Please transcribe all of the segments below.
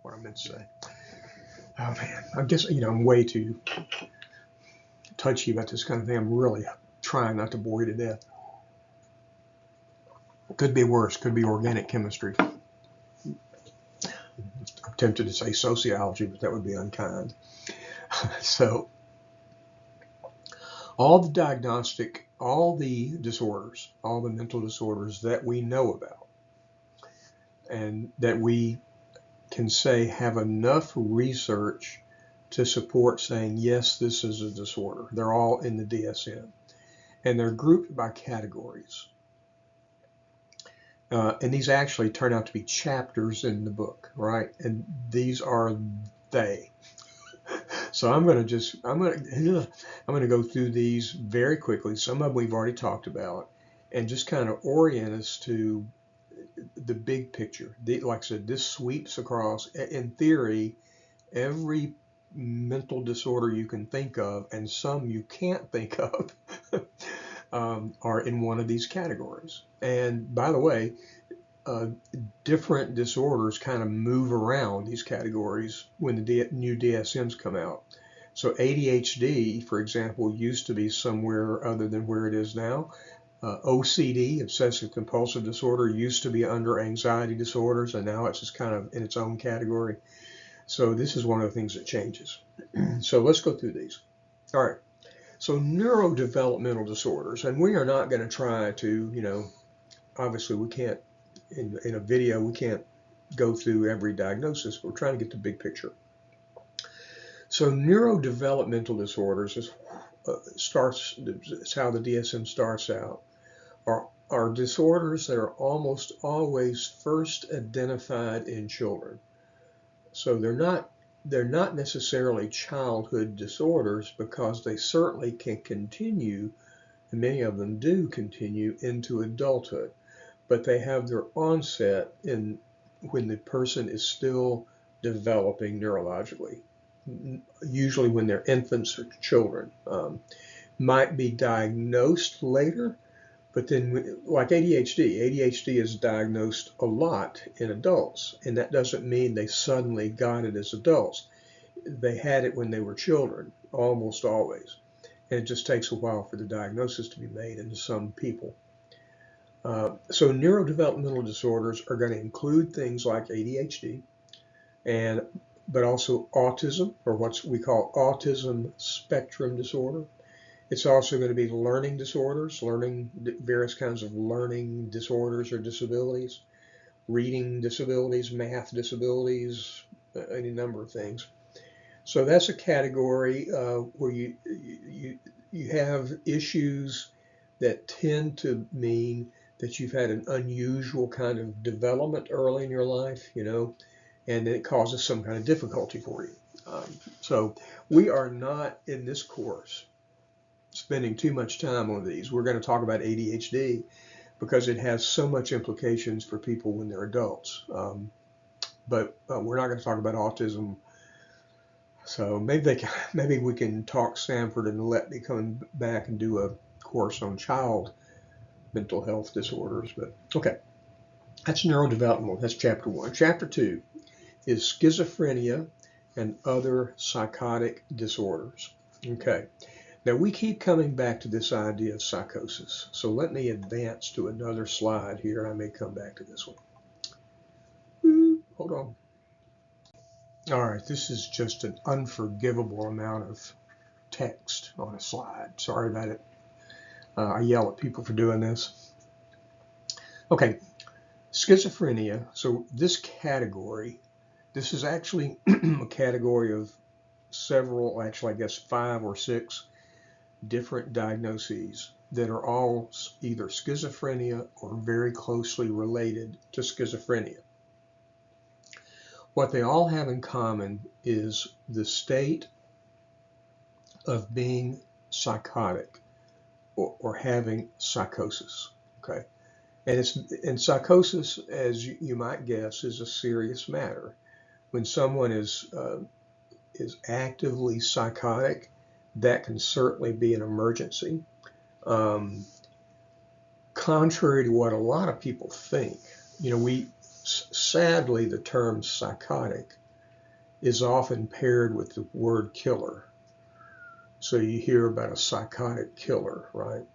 what I meant to say. Oh man, I guess, I'm way too touchy about this kind of thing. I'm really trying not to bore you to death. Could be worse. Could be organic chemistry. I'm tempted to say sociology, but that would be unkind. So all the disorders, all the mental disorders that we know about and that we can say have enough research to support saying, yes, this is a disorder. They're all in the DSM. And they're grouped by categories. And these actually turn out to be chapters in the book, right? And these are they. So I'm going to go through these very quickly. Some of them we've already talked about, and just kind of orient us to the big picture. Like I said, this sweeps across, in theory, every mental disorder you can think of, and some you can't think of, are in one of these categories. And by the way, different disorders kind of move around these categories when the new DSMs come out. So ADHD, for example, used to be somewhere other than where it is now. OCD, obsessive compulsive disorder, used to be under anxiety disorders, and now it's just kind of in its own category. So this is one of the things that changes. So let's go through these. All right. So neurodevelopmental disorders, and we are not going to try to, obviously we can't, in a video, we can't go through every diagnosis, but we're trying to get the big picture. So neurodevelopmental disorders it's how the DSM starts out, are disorders that are almost always first identified in children. So they're not necessarily childhood disorders, because they certainly can continue, and many of them do continue into adulthood, but they have their onset when the person is still developing neurologically, usually when they're infants or children. Might be diagnosed later, but then, like ADHD is diagnosed a lot in adults, and that doesn't mean they suddenly got it as adults. They had it when they were children, almost always, and it just takes a while for the diagnosis to be made into some people. So neurodevelopmental disorders are going to include things like ADHD, but also autism, or what we call autism spectrum disorder. It's also going to be learning disorders, various kinds of learning disorders or disabilities, reading disabilities, math disabilities, any number of things. So that's a category where you have issues that tend to mean that you've had an unusual kind of development early in your life, and it causes some kind of difficulty for you. So we are not in this course spending too much time on these. We're going to talk about ADHD because it has so much implications for people when they're adults. But we're not going to talk about autism. So maybe we can talk Sanford and let me come back and do a course on child mental health disorders. But okay, that's neurodevelopmental. That's chapter 1. Chapter 2 is schizophrenia and other psychotic disorders. Okay. Now we keep coming back to this idea of psychosis. So let me advance to another slide here. I may come back to this one. Hold on. All right, this is just an unforgivable amount of text on a slide. Sorry about it. I yell at people for doing this. Okay, schizophrenia. So this category, this is actually a category of several, actually I guess 5 or 6 different diagnoses that are all either schizophrenia or very closely related to schizophrenia. What they all have in common is the state of being psychotic or having psychosis. Okay, and psychosis, as you might guess, is a serious matter. When someone is actively psychotic, that can certainly be an emergency. Contrary to what a lot of people think, sadly, the term psychotic is often paired with the word killer. So you hear about a psychotic killer, right?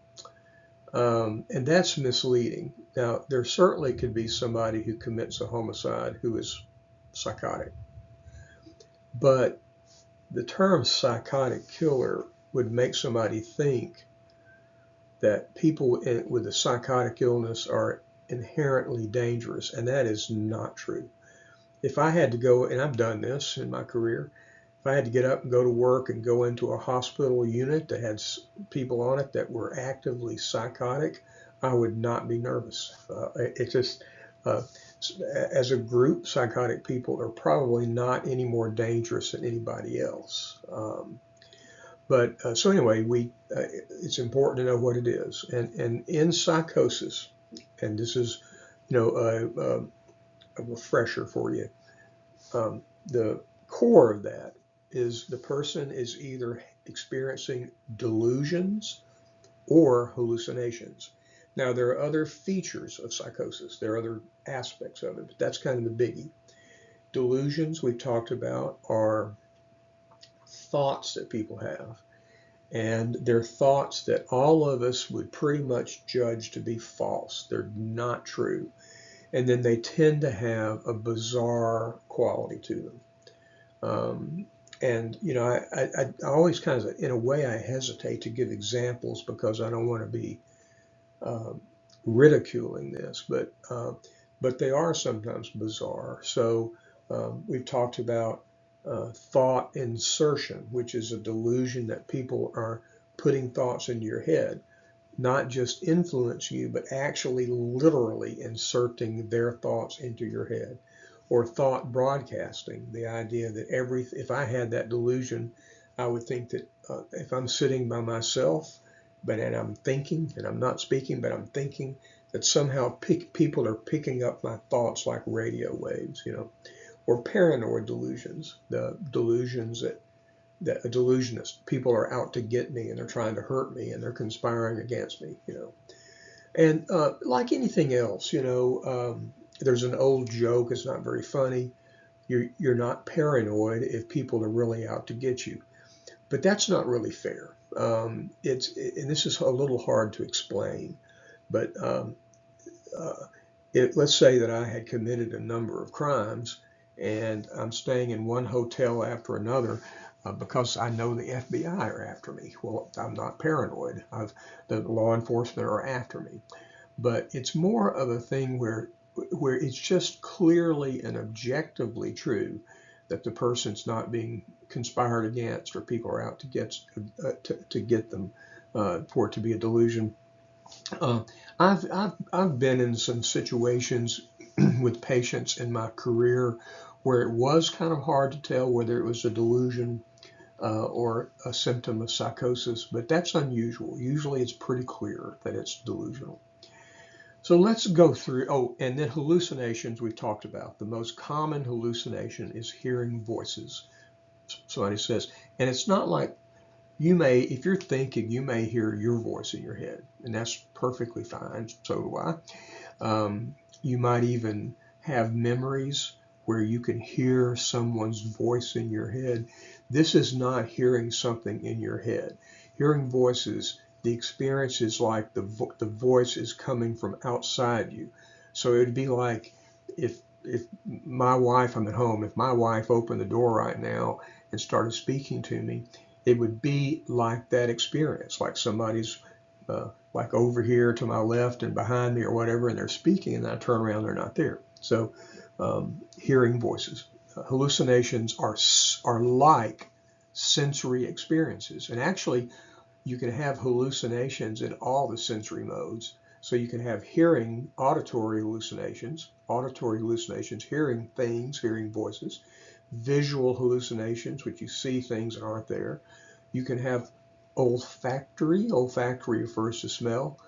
And that's misleading. Now, there certainly could be somebody who commits a homicide who is psychotic, but the term psychotic killer would make somebody think that people with a psychotic illness are inherently dangerous, and that is not true. If I had to go, and I've done this in my career, if I had to get up and go to work and go into a hospital unit that had people on it that were actively psychotic, I would not be nervous. It just, uh, as a group, psychotic people are probably not any more dangerous than anybody else. But so anyway, it's important to know what it is. And in psychosis, and this is, a refresher for you. The core of that is the person is either experiencing delusions or hallucinations. Now, there are other features of psychosis. There are other aspects of it, but that's kind of the biggie. Delusions, we've talked about, are thoughts that people have. And they're thoughts that all of us would pretty much judge to be false. They're not true. And then they tend to have a bizarre quality to them. And I always kind of, in a way, I hesitate to give examples because I don't want to be ridiculing this, but they are sometimes bizarre. So we've talked about thought insertion, which is a delusion that people are putting thoughts into your head, not just influence you, but actually literally inserting their thoughts into your head. Or thought broadcasting, the idea that if I had that delusion, I would think that if I'm sitting by myself, and I'm thinking, and I'm not speaking, but I'm thinking, that somehow people are picking up my thoughts like radio waves, or paranoid delusions, the delusions that a delusionist, people are out to get me and they're trying to hurt me and they're conspiring against me, And like anything else, there's an old joke, it's not very funny. You're not paranoid if people are really out to get you. But that's not really fair. And this is a little hard to explain, but let's say that I had committed a number of crimes and I'm staying in one hotel after another because I know the FBI are after me. Well, I'm not paranoid. The law enforcement are after me. But it's more of a thing where it's just clearly and objectively true that the person's not being conspired against or people are out to get them for it to be a delusion. I've been in some situations with patients in my career where it was kind of hard to tell whether it was a delusion or a symptom of psychosis, but that's unusual. Usually it's pretty clear that it's delusional. So let's go through, and then hallucinations we've talked about. The most common hallucination is hearing voices. Somebody says, and it's not like if you're thinking, you may hear your voice in your head, and that's perfectly fine, so do I. You might even have memories where you can hear someone's voice in your head. This is not hearing something in your head. Hearing voices, the experience is like the voice is coming from outside you. So it would be like if my wife, I'm at home, if my wife opened the door right now and started speaking to me, it would be like that experience, like somebody's like over here to my left and behind me or whatever, and they're speaking, and I turn around, they're not there. So hearing voices. Hallucinations are like sensory experiences, and actually you can have hallucinations in all the sensory modes. So you can have auditory hallucinations, hearing things, hearing voices, visual hallucinations, which you see things that aren't there. You can have olfactory refers to smell.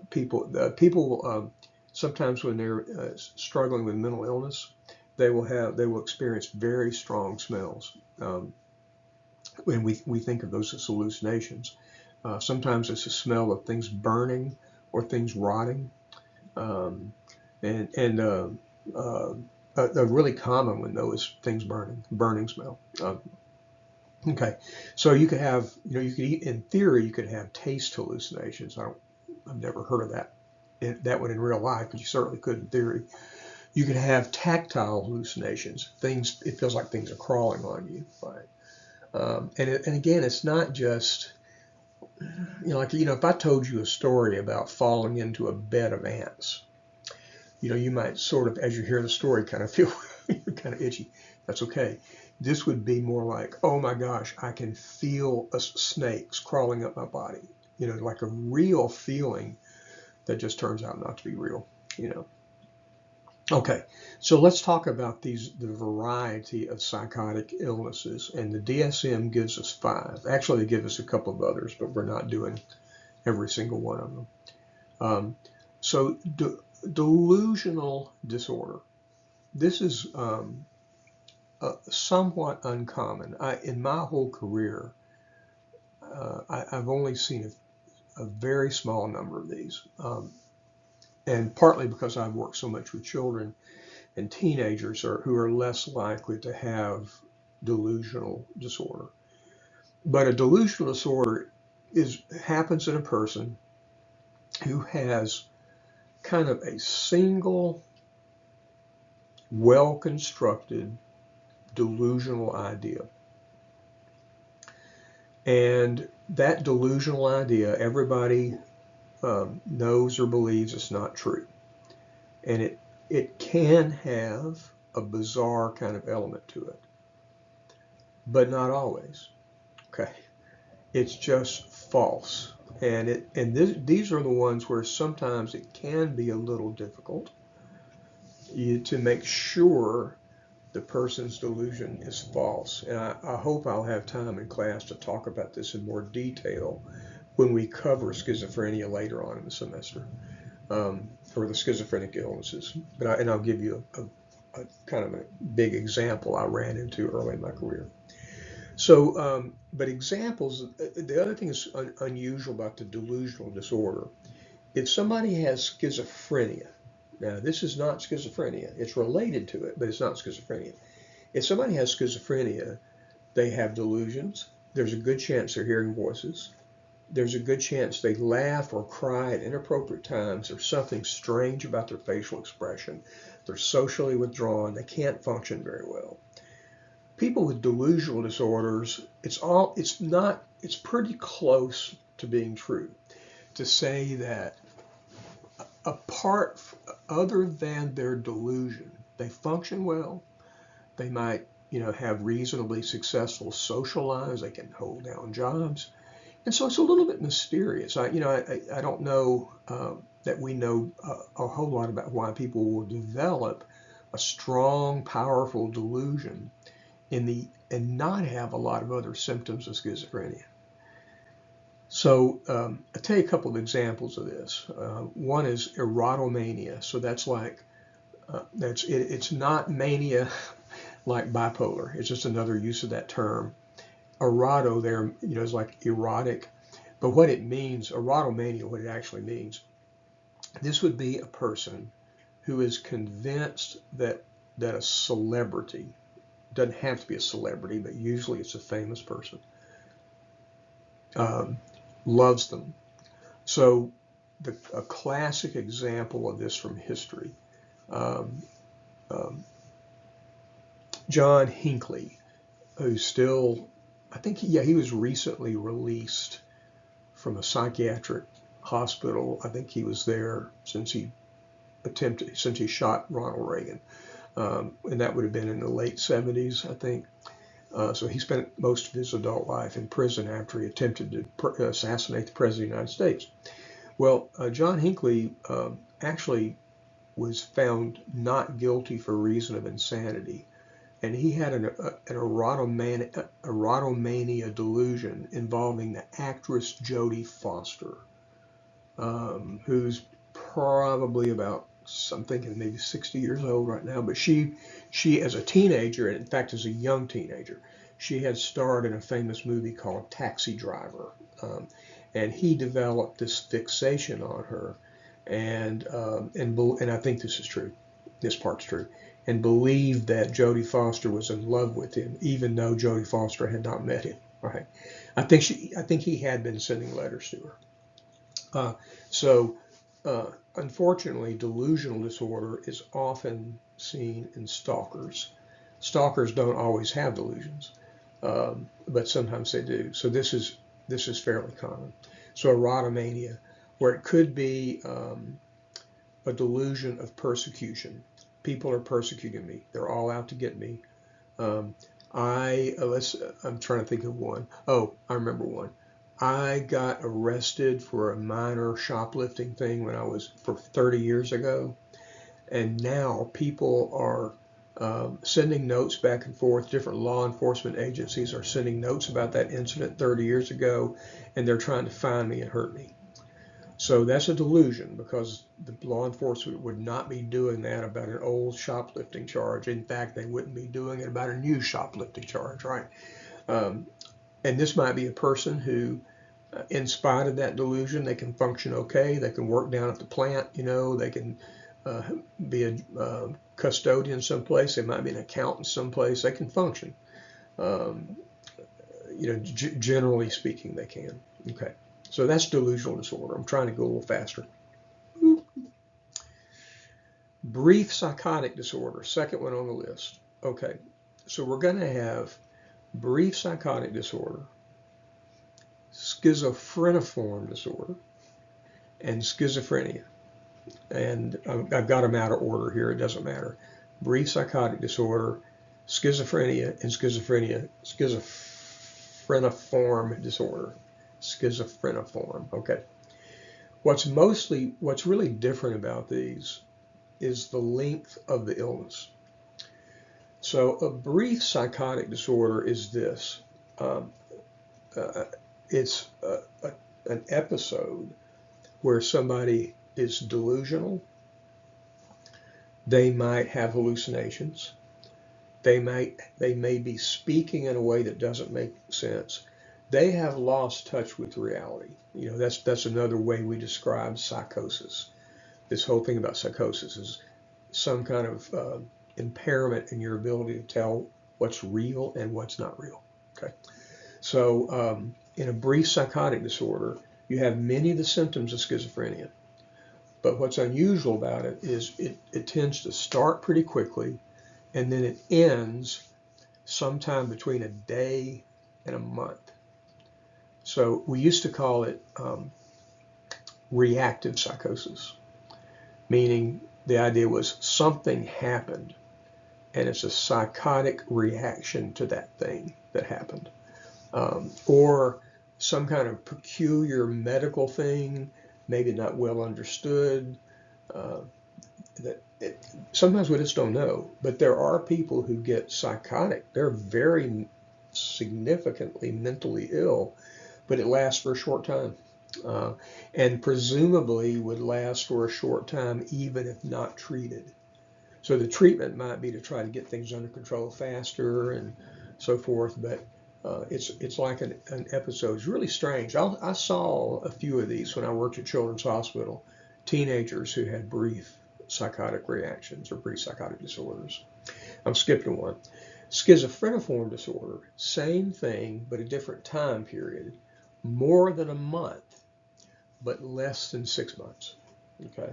People sometimes when they're struggling with mental illness, they will experience very strong smells. And we think of those as hallucinations. Sometimes it's a smell of things burning or things rotting. Um, and A really common one though is things burning smell. Okay, so you could have, you could eat, in theory, you could have taste hallucinations. I've never heard of that one in real life, but you certainly could in theory. You could have tactile hallucinations. It feels like things are crawling on you, right? And again, it's not just, if I told you a story about falling into a bed of ants, you might sort of, as you hear the story, kind of feel you're kind of itchy. That's okay. This would be more like, oh my gosh, I can feel snakes crawling up my body. Like a real feeling that just turns out not to be real. Okay, so let's talk about the variety of psychotic illnesses, and the DSM gives us 5. Actually, they give us a couple of others, but we're not doing every single one of them. So delusional disorder. This is somewhat uncommon. In my whole career, I've only seen a very small number of these. And partly because I've worked so much with children and teenagers who are less likely to have delusional disorder. But a delusional disorder happens in a person who has kind of a single, well-constructed delusional idea. And that delusional idea, everybody knows or believes it's not true. And it can have a bizarre kind of element to it, but not always. Okay, it's just false, and these are the ones where sometimes it can be a little difficult to make sure the person's delusion is false. And I hope I'll have time in class to talk about this in more detail when we cover schizophrenia later on in the semester. Or the schizophrenic illnesses. And I'll give you a kind of a big example I ran into early in my career. So, but examples, the other thing is unusual about the delusional disorder. If somebody has schizophrenia, now this is not schizophrenia, it's related to it, but it's not schizophrenia. If somebody has schizophrenia, they have delusions. There's a good chance they're hearing voices. There's a good chance they laugh or cry at inappropriate times. There's something strange about their facial expression. They're socially withdrawn. They can't function very well. People with delusional disorders, it's pretty close to being true to say that other than their delusion, they function well. They might, have reasonably successful social lives. They can hold down jobs. And so it's a little bit mysterious. I don't know that we know a whole lot about why people will develop a strong, powerful delusion and not have a lot of other symptoms of schizophrenia. So I'll tell you a couple of examples of this. One is erotomania. So that's like it's not mania like bipolar. It's just another use of that term. Eroto there, is like erotic, but what it means, erotomania, what it actually means, this would be a person who is convinced that a celebrity, doesn't have to be a celebrity, but usually it's a famous person, loves them. So a classic example of this from history, um, um, John Hinckley, who's still, I think he was recently released from a psychiatric hospital. I think he was there since he shot Ronald Reagan. And that would have been in the late 70s, I think. So he spent most of his adult life in prison after he attempted to assassinate the President of the United States. Well, John Hinckley actually was found not guilty for reason of insanity. And he had an erotomania delusion involving the actress Jodie Foster, who's probably about, I'm thinking maybe 60 years old right now, but she as a teenager, and in fact as a young teenager, she had starred in a famous movie called Taxi Driver, and he developed this fixation on her, and I think this is true. This part's true. and believed that Jodie Foster was in love with him, even though Jodie Foster had not met him. Right? I think he had been sending letters to her. So, unfortunately, delusional disorder is often seen in stalkers. Stalkers don't always have delusions, but sometimes they do. So this is fairly common. So erotomania, where it could be a delusion of persecution. People are persecuting me. They're all out to get me. I'm trying to think of one. Oh, I remember one. I got arrested for a minor shoplifting thing for 30 years ago, and now people are sending notes back and forth. Different law enforcement agencies are sending notes about that incident 30 years ago, and they're trying to find me and hurt me. So that's a delusion, because the law enforcement would not be doing that about an old shoplifting charge. In fact, they wouldn't be doing it about a new shoplifting charge, right? And this might be a person who, in spite of that delusion, they can function okay. They can work down at the plant, they can be a custodian someplace. They might be an accountant someplace. They can function. Generally speaking, they can. Okay. So that's delusional disorder. I'm trying to go a little faster. Brief psychotic disorder, second one on the list. Okay, so we're going to have brief psychotic disorder, schizophreniform disorder, and schizophrenia. And I've got them out of order here. It doesn't matter. Brief psychotic disorder, schizophrenia, and schizophreniform disorder. Schizophreniform. Okay. What's really different about these is the length of the illness. So a brief psychotic disorder is this. It's an episode where somebody is delusional. They might have hallucinations. They may be speaking in a way that doesn't make sense. They have lost touch with reality. That's another way we describe psychosis. This whole thing about psychosis is some kind of impairment in your ability to tell what's real and what's not real. Okay, so in a brief psychotic disorder, you have many of the symptoms of schizophrenia, but what's unusual about it is it tends to start pretty quickly, and then it ends sometime between a day and a month. So we used to call it reactive psychosis, meaning the idea was something happened, and it's a psychotic reaction to that thing that happened, or some kind of peculiar medical thing, maybe not well understood. Sometimes we just don't know, but there are people who get psychotic. They're very significantly mentally ill, but it lasts for a short time, and presumably would last for a short time even if not treated. So the treatment might be to try to get things under control faster and so forth, but it's like an episode. It's really strange. I saw a few of these when I worked at Children's Hospital, teenagers who had brief psychotic reactions or brief psychotic disorders. I'm skipping one. Schizophreniform disorder, same thing, but a different time period. More than a month, but less than 6 months. Okay.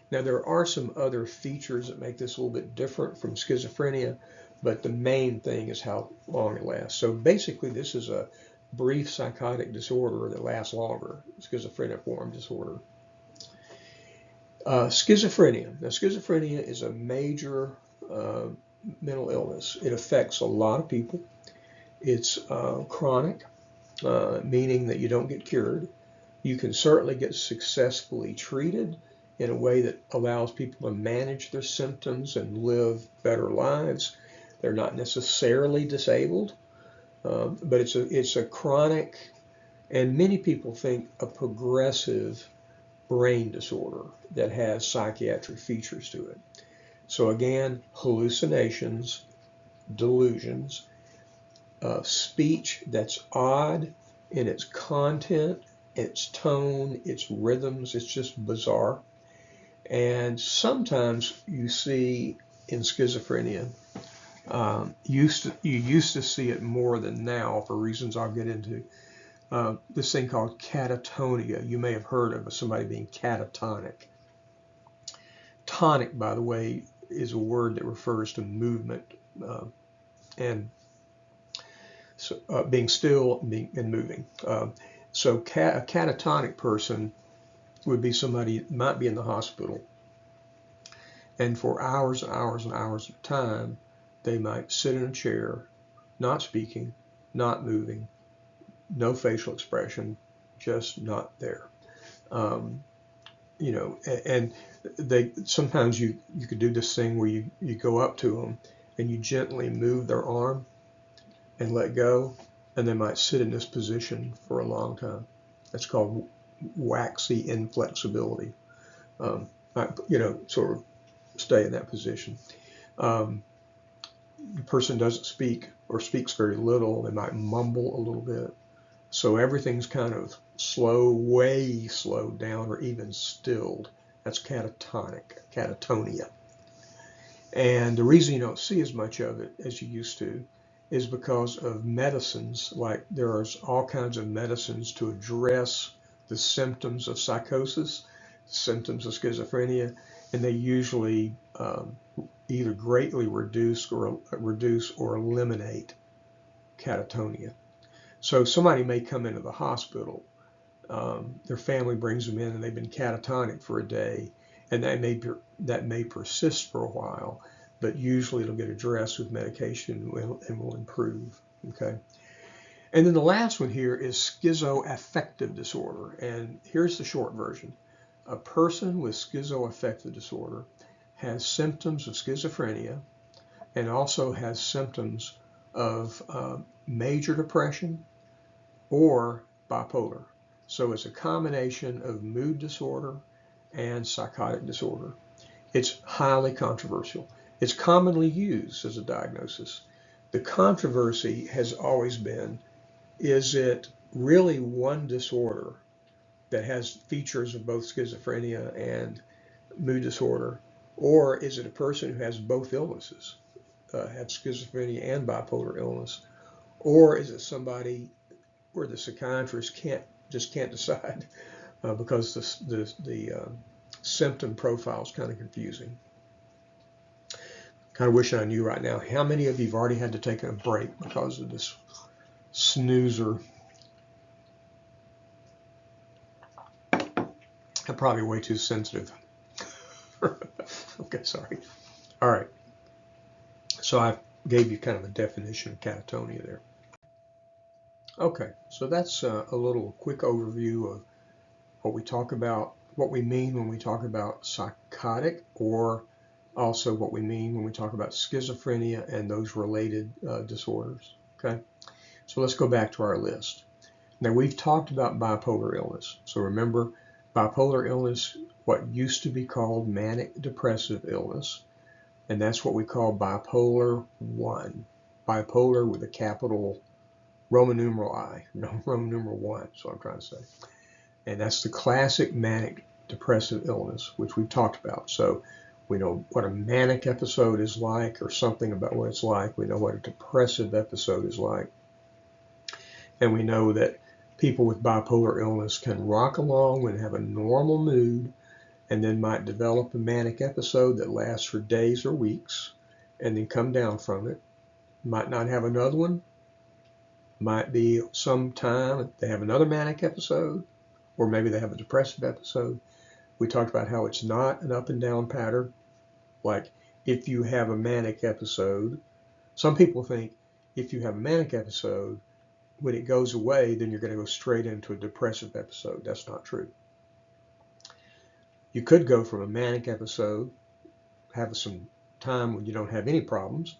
Now there are some other features that make this a little bit different from schizophrenia, but the main thing is how long it lasts. So basically this is a brief psychotic disorder that lasts longer, schizophreniform disorder. Schizophrenia. Now schizophrenia is a major mental illness. It affects a lot of people. It's chronic. Meaning that you don't get cured. You can certainly get successfully treated in a way that allows people to manage their symptoms and live better lives. They're not necessarily disabled, but it's a chronic, and many people think a progressive brain disorder that has psychiatric features to it. So again, hallucinations, delusions, speech that's odd in its content, its tone, its rhythms. It's just bizarre. And sometimes you see in schizophrenia. You used to see it more than now for reasons I'll get into. This thing called catatonia. You may have heard of somebody being catatonic. Tonic, by the way, is a word that refers to movement and so, being still and moving. So a catatonic person would be somebody that might be in the hospital, and for hours and hours and hours at a time, they might sit in a chair, not speaking, not moving, no facial expression, just not there. You know, and they sometimes you could do this thing where you go up to them and you gently move their arm and let go, and they might sit in this position for a long time. That's called waxy inflexibility. You know, sort of stay in that position. The person doesn't speak or speaks very little. They might mumble a little bit. So everything's kind of slow, way slowed down, or even stilled. That's catatonia. And the reason you don't see as much of it as you used to is because of medicines. Like there's all kinds of medicines to address the symptoms of psychosis, symptoms of schizophrenia, and they usually either greatly reduce or eliminate catatonia. So somebody may come into the hospital, their family brings them in, and they've been catatonic for a day, and that may persist for a while, but usually it'll get addressed with medication and will improve. Okay. And then the last one here is schizoaffective disorder, and here's the short version. A person with schizoaffective disorder has symptoms of schizophrenia and also has symptoms of major depression or bipolar. So it's a combination of mood disorder and psychotic disorder. It's highly controversial. It's commonly used as a diagnosis. The controversy has always been, is it really one disorder that has features of both schizophrenia and mood disorder, or is it a person who has both illnesses, have schizophrenia and bipolar illness, or is it somebody where the psychiatrist can't decide because the symptom profile is kind of confusing. Kind of wish I knew right now how many of you have already had to take a break because of this snoozer. I'm probably way too sensitive. Okay, sorry. All right. So I gave you kind of a definition of catatonia there. Okay, so that's a little quick overview of what we talk about, what we mean when we talk about psychotic, or also what we mean when we talk about schizophrenia and those related disorders. Okay, so let's go back to our list. Now we've talked about bipolar illness. So remember, bipolar illness, what used to be called manic depressive illness, and that's what we call bipolar 1. Bipolar with a capital Roman numeral I, Roman numeral 1, is what I'm trying to say. And that's the classic manic depressive illness, which we've talked about. So we know what a manic episode is like, or something about what it's like. We know what a depressive episode is like. And we know that people with bipolar illness can rock along and have a normal mood, and then might develop a manic episode that lasts for days or weeks, and then come down from it. Might not have another one. Might be some time they have another manic episode, or maybe they have a depressive episode. We talked about how it's not an up and down pattern. Like if you have a manic episode, some people think if you have a manic episode, when it goes away, then you're going to go straight into a depressive episode. That's not true. You could go from a manic episode, have some time when you don't have any problems,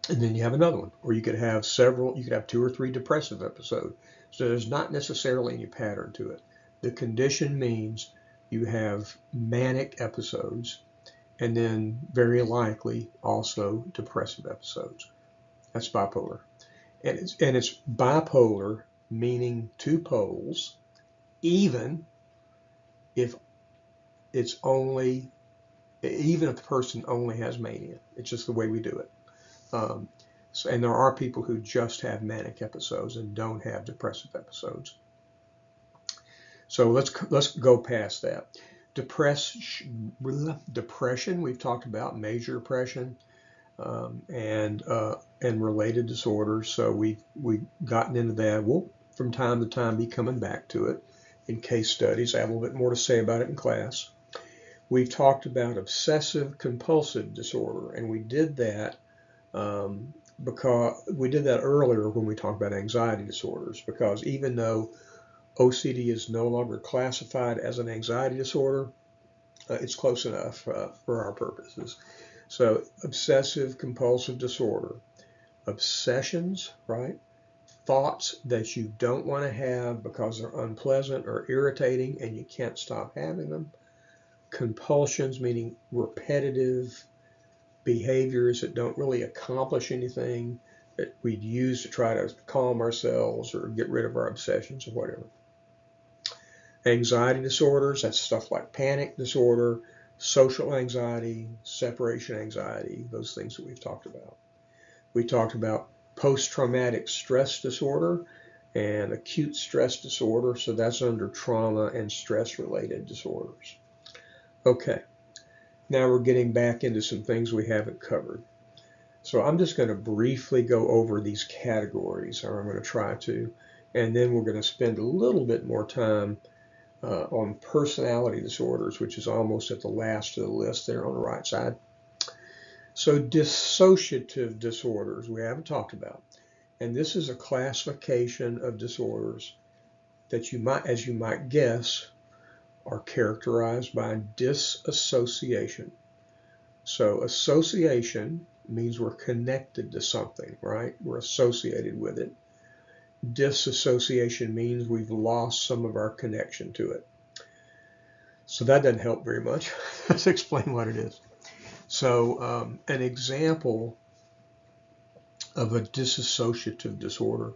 and then you have another one. Or you could have several, you could have 2 or 3 depressive episodes. So there's not necessarily any pattern to it. The condition means you have manic episodes, and then very likely also depressive episodes. That's bipolar. And it's bipolar, meaning 2 poles, even if it's only even if the person only has mania. It's just the way we do it. And there are people who just have manic episodes and don't have depressive episodes. So let's go past that. Depression, we've talked about major depression, and related disorders. So we've gotten into that. We'll from time to time be coming back to it in case studies. I have a little bit more to say about it in class. We've talked about obsessive compulsive disorder, and we did that because we did that earlier when we talked about anxiety disorders, because even though OCD is no longer classified as an anxiety disorder, it's close enough for our purposes. So obsessive compulsive disorder, obsessions, right? Thoughts that you don't want to have because they're unpleasant or irritating and you can't stop having them. Compulsions, meaning repetitive behaviors that don't really accomplish anything, that we'd use to try to calm ourselves or get rid of our obsessions or whatever. Anxiety disorders, that's stuff like panic disorder, social anxiety, separation anxiety, those things that we've talked about. We talked about post-traumatic stress disorder and acute stress disorder, so that's under trauma and stress-related disorders. Okay, now we're getting back into some things we haven't covered. So I'm just going to briefly go over these categories, or I'm going to try to, and then we're going to spend a little bit more time on personality disorders, which is almost at the last of the list there on the right side. So dissociative disorders we haven't talked about, and this is a classification of disorders that you might, as you might guess, are characterized by disassociation. So association means we're connected to something, right? We're associated with it. Disassociation means we've lost some of our connection to it. So that doesn't help very much. Let's explain what it is. So an example of a dissociative disorder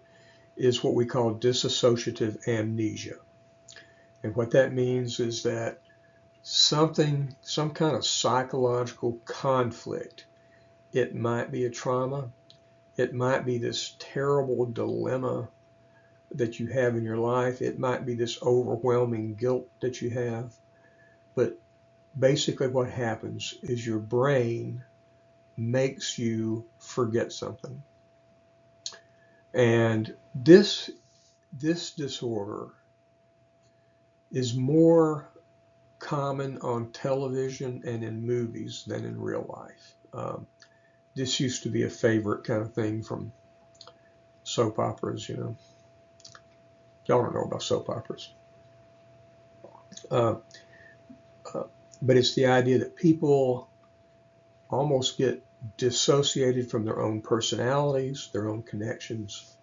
is what we call dissociative amnesia. And what that means is that some kind of psychological conflict, it might be a trauma, it might be this terrible dilemma that you have in your life, it might be this overwhelming guilt that you have, but basically what happens is your brain makes you forget something. And this disorder is more common on television and in movies than in real life. This used to be a favorite kind of thing from soap operas, you know. Y'all don't know about soap operas. But it's the idea that people almost get dissociated from their own personalities, their own connections.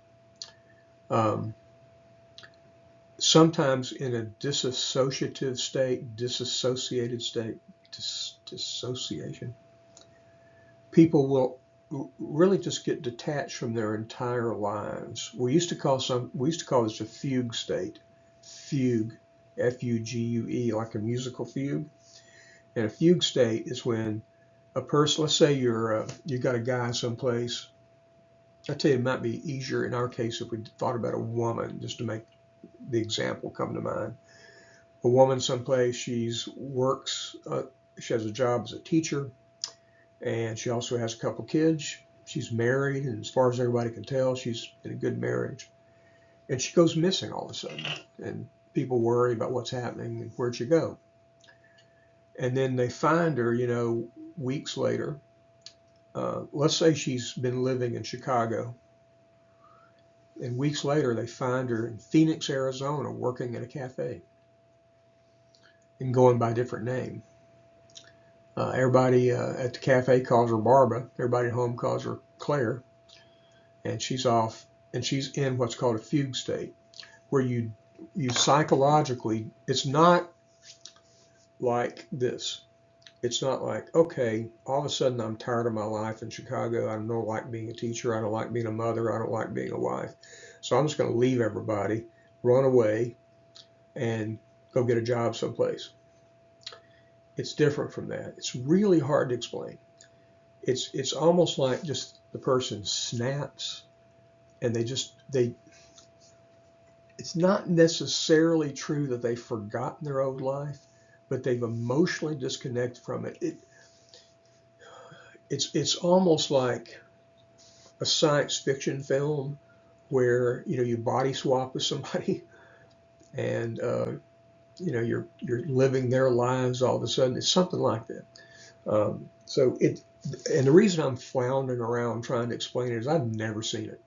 Sometimes in a dissociated state, dissociation, people will really just get detached from their entire lives. We used to call this a fugue state. Fugue, F-U-G-U-E, like a musical fugue. And a fugue state is when a person, let's say you got a guy someplace. I tell you, it might be easier in our case if we thought about a woman, just to make the example come to mind. A woman someplace, she has a job as a teacher, and she also has a couple kids. She's married, and as far as everybody can tell, she's in a good marriage. And she goes missing all of a sudden, and people worry about what's happening and where'd she go. And then they find her, weeks later. Let's say she's been living in Chicago, and weeks later they find her in Phoenix, Arizona, working at a cafe and going by a different name. Everybody at the cafe calls her Barbara. Everybody at home calls her Claire. And she's off, and she's in what's called a fugue state, where you psychologically, it's not like this. It's not like, okay, all of a sudden I'm tired of my life in Chicago. I don't like being a teacher. I don't like being a mother. I don't like being a wife. So I'm just going to leave everybody, run away, and go get a job someplace. It's different from that. It's really hard to explain. It's almost like just the person snaps and they it's not necessarily true that they've forgotten their old life, but they've emotionally disconnected from it. It's almost like a science fiction film where you body swap with somebody and you're living their lives all of a sudden. It's something like that. And the reason I'm floundering around trying to explain it is I've never seen it.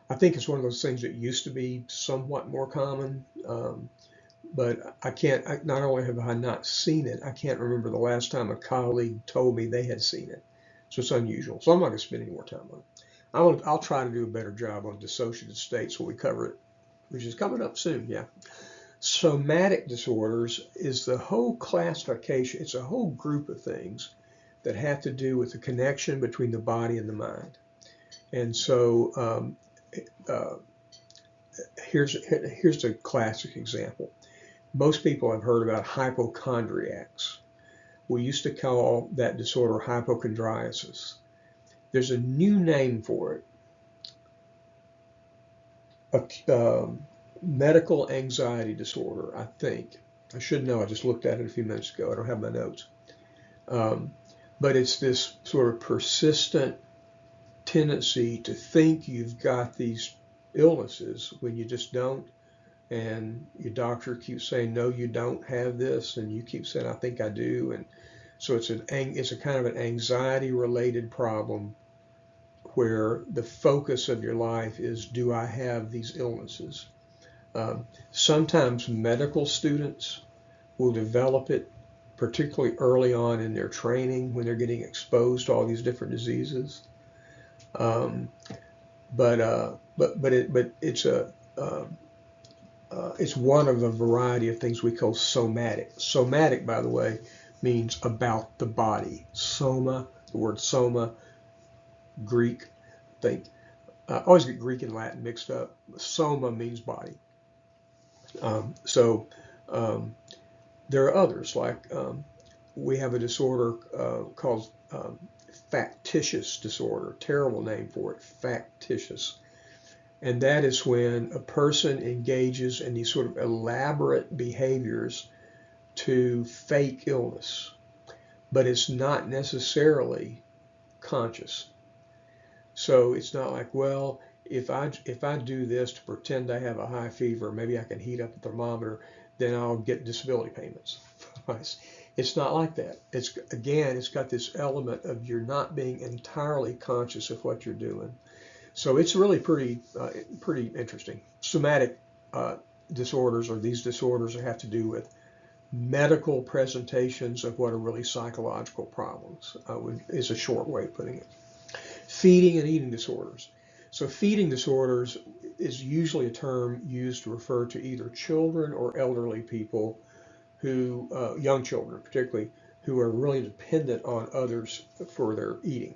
I think it's one of those things that used to be somewhat more common, but not only have I not seen it, I can't remember the last time a colleague told me they had seen it. So it's unusual. So I'm not going to spend any more time on it. I'll try to do a better job on dissociative states when we cover it, which is coming up soon. Yeah. Somatic disorders is the whole classification. It's a whole group of things that have to do with the connection between the body and the mind. And so here's a classic example. Most people have heard about hypochondriacs. We used to call that disorder hypochondriasis. There's a new name for it, medical anxiety disorder, I think. I should know, I just looked at it a few minutes ago. I don't have my notes. But it's this sort of persistent tendency to think you've got these illnesses when you just don't. And your doctor keeps saying, no, you don't have this. And you keep saying, I think I do. And so it's a kind of an anxiety related problem where the focus of your life is, do I have these illnesses? Sometimes medical students will develop it, particularly early on in their training when they're getting exposed to all these different diseases. But it's one of a variety of things we call somatic. Somatic, by the way, means about the body. Soma, the word soma, Greek. I always get Greek and Latin mixed up. Soma means body. So there are others, like we have a disorder called factitious disorder. Terrible name for it, factitious. And that is when a person engages in these sort of elaborate behaviors to fake illness, but it's not necessarily conscious. So it's not like, well, if I do this to pretend I have a high fever, maybe I can heat up the thermometer, then I'll get disability payments. It's not like that. It's got this element of you're not being entirely conscious of what you're doing. So it's really pretty interesting. Somatic disorders, or these disorders, have to do with medical presentations of what are really psychological problems, is a short way of putting it. Feeding and eating disorders. So feeding disorders is usually a term used to refer to either children or elderly people who, young children particularly, who are really dependent on others for their eating.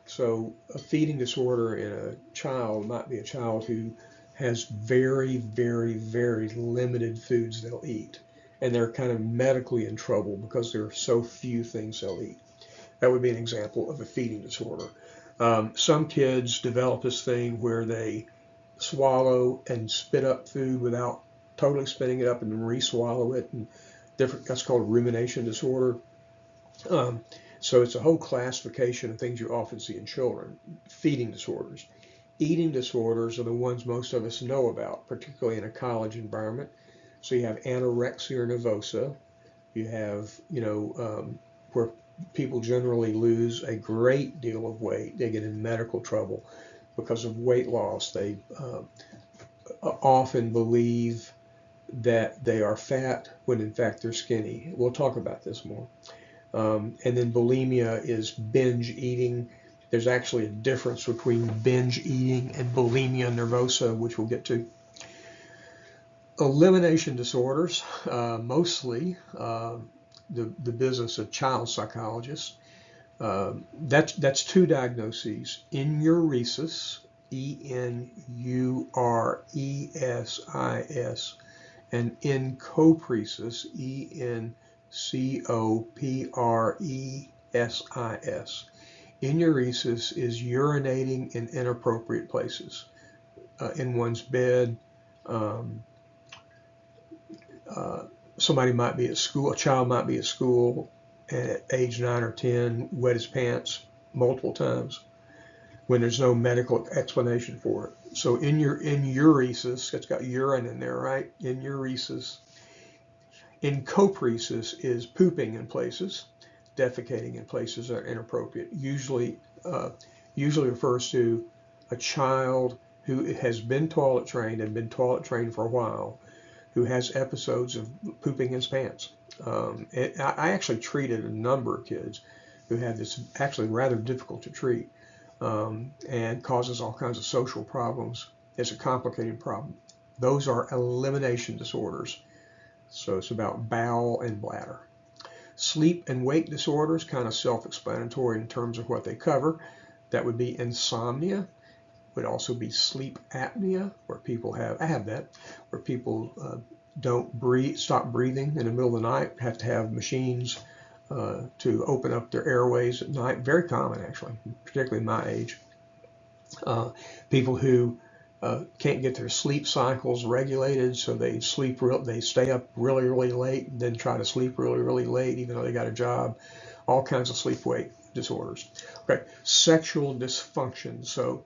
So a feeding disorder in a child might be a child who has very, very, very limited foods they'll eat. And they're kind of medically in trouble because there are so few things they'll eat. That would be an example of a feeding disorder. Some kids develop this thing where they swallow and spit up food without totally spitting it up and then re-swallow it. And that's called rumination disorder. So it's a whole classification of things you often see in children. Feeding disorders. Eating disorders are the ones most of us know about, particularly in a college environment. So you have anorexia nervosa. You have, where people generally lose a great deal of weight. They get in medical trouble because of weight loss. They often believe that they are fat when in fact they're skinny. We'll talk about this more. And then bulimia is binge eating. There's actually a difference between binge eating and bulimia nervosa, which we'll get to. Elimination disorders, mostly the business of child psychologists. That's two diagnoses: enuresis, ENURESIS, and encopresis, ENCOPRESIS. Copresis. Enuresis is urinating in inappropriate places, in one's bed. Um, Somebody might be at school, a child might be at school at age 9 or 10, wet his pants multiple times when there's no medical explanation for it. So enuresis, it's got urine in there, right? Enuresis. Encopresis is pooping in places, defecating in places that are inappropriate. Usually refers to a child who has been toilet trained and been toilet trained for a while, who has episodes of pooping his pants. I actually treated a number of kids who had this, actually rather difficult to treat, and causes all kinds of social problems. It's a complicated problem. Those are elimination disorders. So it's about bowel and bladder. Sleep and wake disorders, kind of self-explanatory in terms of what they cover. That would be insomnia. Would also be sleep apnea, where people have, I have that, where people don't breathe, stop breathing in the middle of the night, have to have machines to open up their airways at night. Very common, actually, particularly my age. People who can't get their sleep cycles regulated, so they stay up really late, and then try to sleep really late, even though they got a job. All kinds of sleep-wake disorders. Okay, sexual dysfunction. So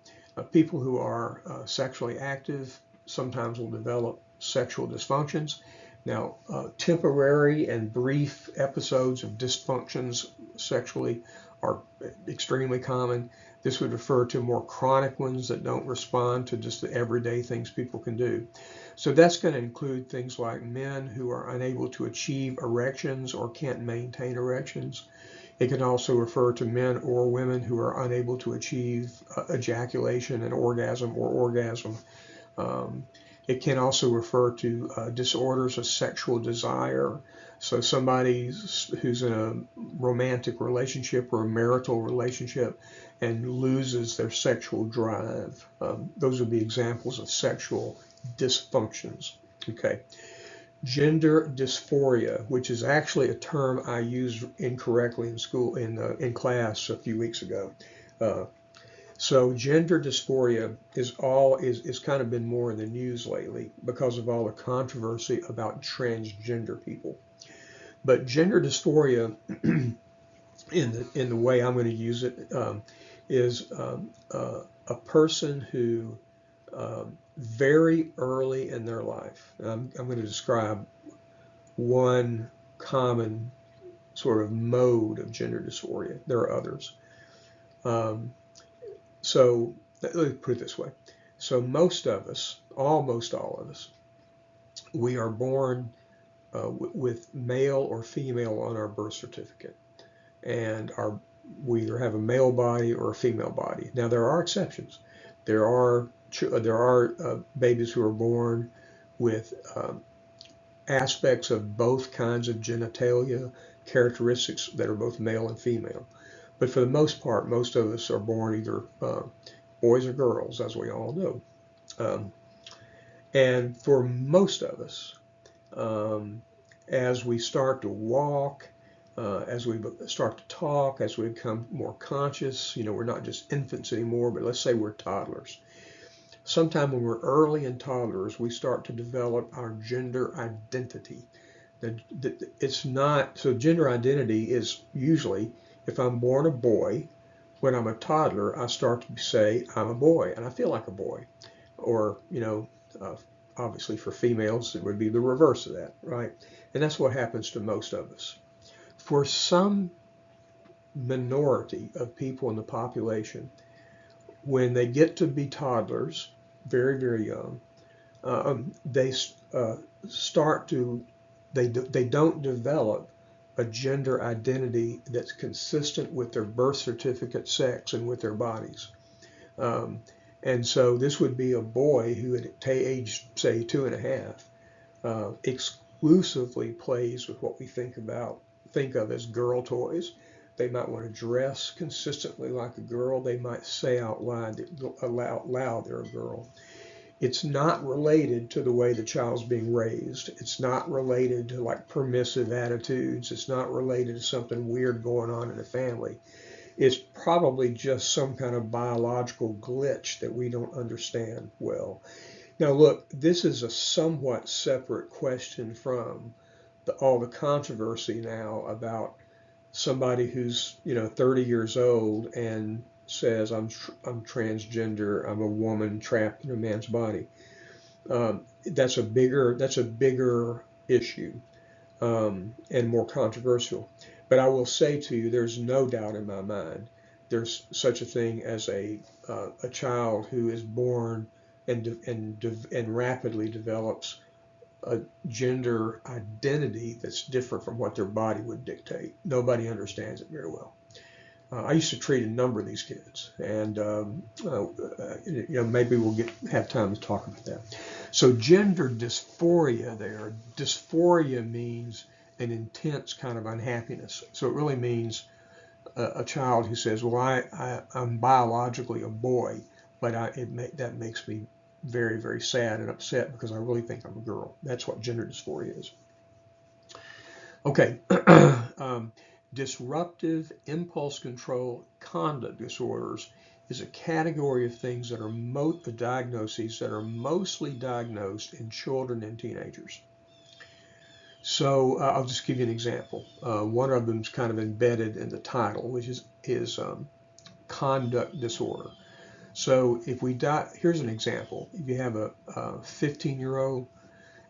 people who are sexually active sometimes will develop sexual dysfunctions. Now, temporary and brief episodes of dysfunctions sexually are extremely common. This would refer to more chronic ones that don't respond to just the everyday things people can do. So that's going to include things like men who are unable to achieve erections or can't maintain erections. It can also refer to men or women who are unable to achieve ejaculation and orgasm or orgasm. It can also refer to disorders of sexual desire. So somebody who's in a romantic relationship or a marital relationship and loses their sexual drive. Those would be examples of sexual dysfunctions. Okay. Gender dysphoria, which is actually a term I used incorrectly in school, in class a few weeks ago. So gender dysphoria is kind of been more in the news lately because of all the controversy about transgender people. But gender dysphoria, in the way I'm going to use it, is a person who very early in their life. I'm going to describe one common sort of mode of gender dysphoria. There are others. So let me put it this way. So most of us, almost all of us, we are born with male or female on our birth certificate, and we either have a male body or a female body. Now there are exceptions. There are babies who are born with aspects of both kinds of genitalia, characteristics that are both male and female. But for the most part, most of us are born either boys or girls, as we all know. And for most of us, as we start to walk, as we start to talk, as we become more conscious, we're not just infants anymore, but let's say we're toddlers. Sometime when we're early in toddlers, we start to develop our gender identity. It's not, so gender identity is usually, if I'm born a boy, when I'm a toddler, I start to say I'm a boy and I feel like a boy. Or, obviously for females, it would be the reverse of that, right? And that's what happens to most of us. For some minority of people in the population, when they get to be toddlers, very young, they don't develop a gender identity that's consistent with their birth certificate sex and with their bodies. And so this would be a boy who at age, say, 2.5, exclusively plays with what we think of as girl toys. They might want to dress consistently like a girl. They might say out loud they're a girl. It's not related to the way the child's being raised. It's not related to like permissive attitudes. It's not related to something weird going on in the family. It's probably just some kind of biological glitch that we don't understand well. Now, look, this is a somewhat separate question from all the controversy now about somebody who's 30 years old and says I'm transgender, I'm a woman trapped in a man's body. That's a bigger issue, and more controversial. But I will say to you, there's no doubt in my mind there's such a thing as a child who is born and rapidly develops a gender identity that's different from what their body would dictate. Nobody understands it very well. I used to treat a number of these kids, and maybe we'll have time to talk about that. So gender dysphoria there. Dysphoria means an intense kind of unhappiness. So it really means a child who says, well, I'm biologically a boy, but that makes me very, very sad and upset because I really think I'm a girl. That's what gender dysphoria is. Okay. Disruptive impulse control conduct disorders is a category of things that are diagnoses that are mostly diagnosed in children and teenagers. So I'll just give you an example. One of them is kind of embedded in the title, which is conduct disorder. So here's an example. If you have a 15-year-old,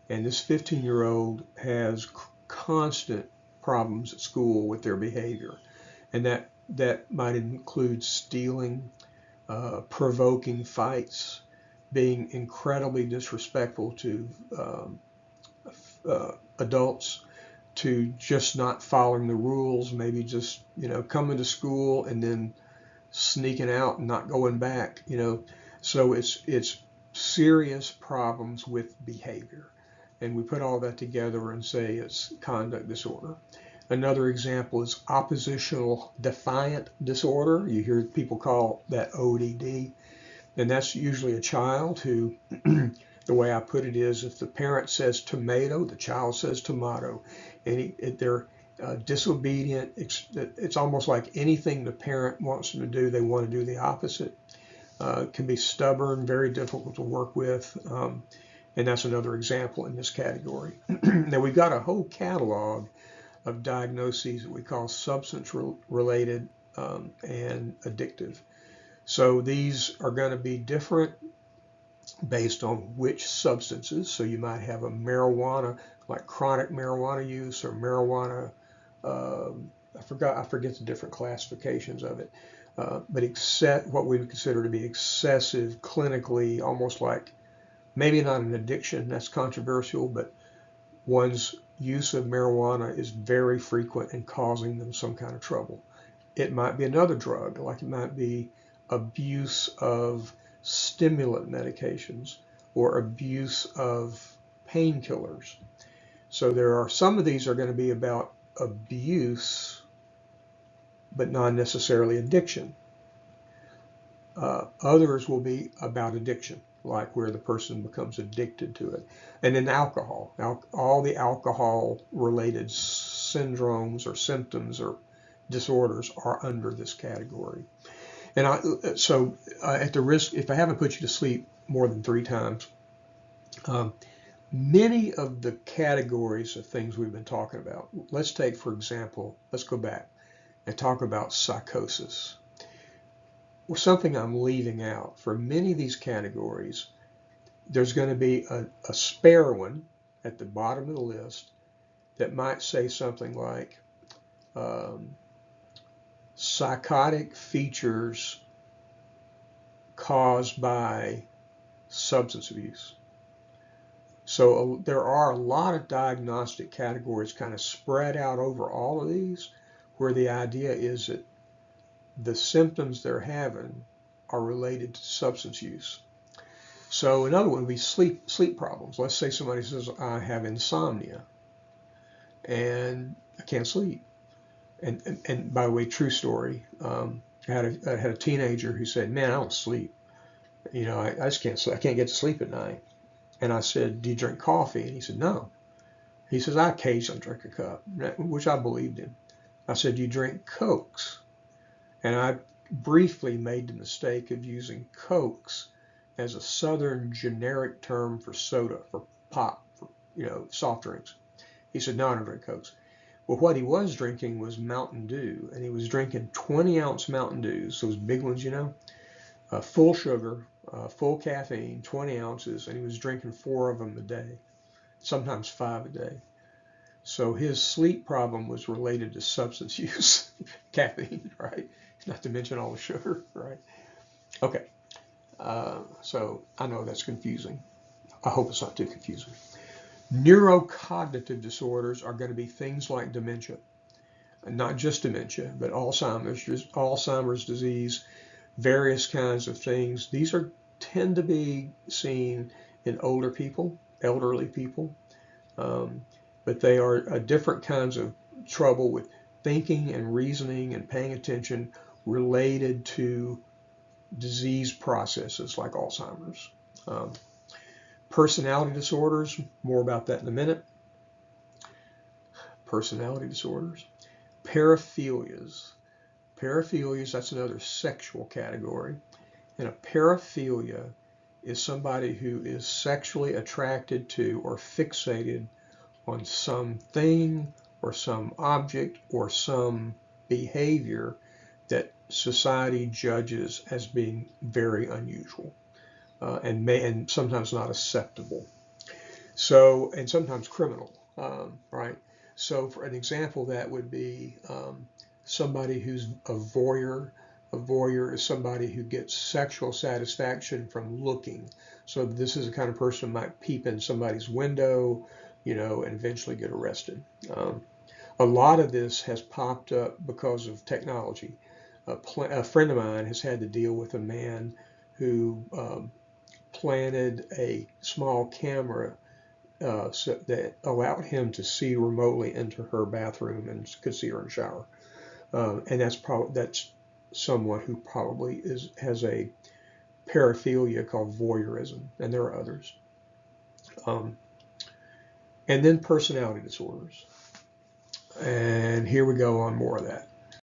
and this 15-year-old has constant problems at school with their behavior, and that might include stealing, provoking fights, being incredibly disrespectful to adults, to just not following the rules, maybe just coming to school and then sneaking out and not going back. So it's serious problems with behavior. And we put all that together and say it's conduct disorder. Another example is oppositional defiant disorder. You hear people call that ODD. And that's usually a child who, the way I put it is, if the parent says tomato, the child says tomato. And they're disobedient. It's almost like anything the parent wants them to do, they want to do the opposite. Can be stubborn, very difficult to work with. And that's another example in this category. Now we've got a whole catalog of diagnoses that we call substance-related and addictive. So these are going to be different based on which substances. So you might have a marijuana, like chronic marijuana use, or marijuana, I forget the different classifications of it, but what we would consider to be excessive, clinically, almost like, maybe not an addiction, that's controversial, but one's use of marijuana is very frequent and causing them some kind of trouble. It might be another drug, like it might be abuse of stimulant medications or abuse of painkillers. So some of these are going to be about abuse, but not necessarily addiction. Others will be about addiction, like where the person becomes addicted to it. And then alcohol, all the alcohol-related syndromes or symptoms or disorders are under this category. And at the risk, if I haven't put you to sleep more than 3 times, many of the categories of things we've been talking about, let's take, for example, let's go back and talk about psychosis. Or something I'm leaving out. For many of these categories, there's going to be a spare one at the bottom of the list that might say something like psychotic features caused by substance abuse. So there are a lot of diagnostic categories kind of spread out over all of these, where the idea is that the symptoms they're having are related to substance use. So another one would be sleep problems. Let's say somebody says, I have insomnia and I can't sleep. And by the way, true story, I had a teenager who said, man, I don't sleep. You know, I just can't sleep. I can't get to sleep at night. And I said, do you drink coffee? And he said, no. He says, I occasionally drink a cup, which I believed in. I said, do you drink Cokes? And I briefly made the mistake of using Cokes as a Southern generic term for soda, for pop, for, soft drinks. He said, no, I don't drink Cokes. Well, what he was drinking was Mountain Dew, and he was drinking 20-ounce Mountain Dews, those big ones, full sugar, full caffeine, 20 ounces, and he was drinking 4 of them a day, sometimes 5 a day. So his sleep problem was related to substance use, caffeine, right? Not to mention all the sugar, right? Okay, so I know that's confusing. I hope it's not too confusing. Neurocognitive disorders are going to be things like dementia, not just dementia, but Alzheimer's disease, various kinds of things. These tend to be seen in older people, elderly people, but they are different kinds of trouble with thinking and reasoning and paying attention related to disease processes like Alzheimer's. Um, Personality disorders, more about that in a minute. Personality disorders. Paraphilias. Paraphilias, that's another sexual category. And a paraphilia is somebody who is sexually attracted to or fixated on something or some object or some behavior that society judges as being very unusual and sometimes not acceptable. So, and sometimes criminal, right? So, for an example, that would be somebody who's a voyeur. A voyeur is somebody who gets sexual satisfaction from looking. So, this is the kind of person who might peep in somebody's window, and eventually get arrested. A lot of this has popped up because of technology. A friend of mine has had to deal with a man who planted a small camera so that allowed him to see remotely into her bathroom and could see her in the shower. And that's someone who probably has a paraphilia called voyeurism, and there are others. And then personality disorders. And here we go on more of that.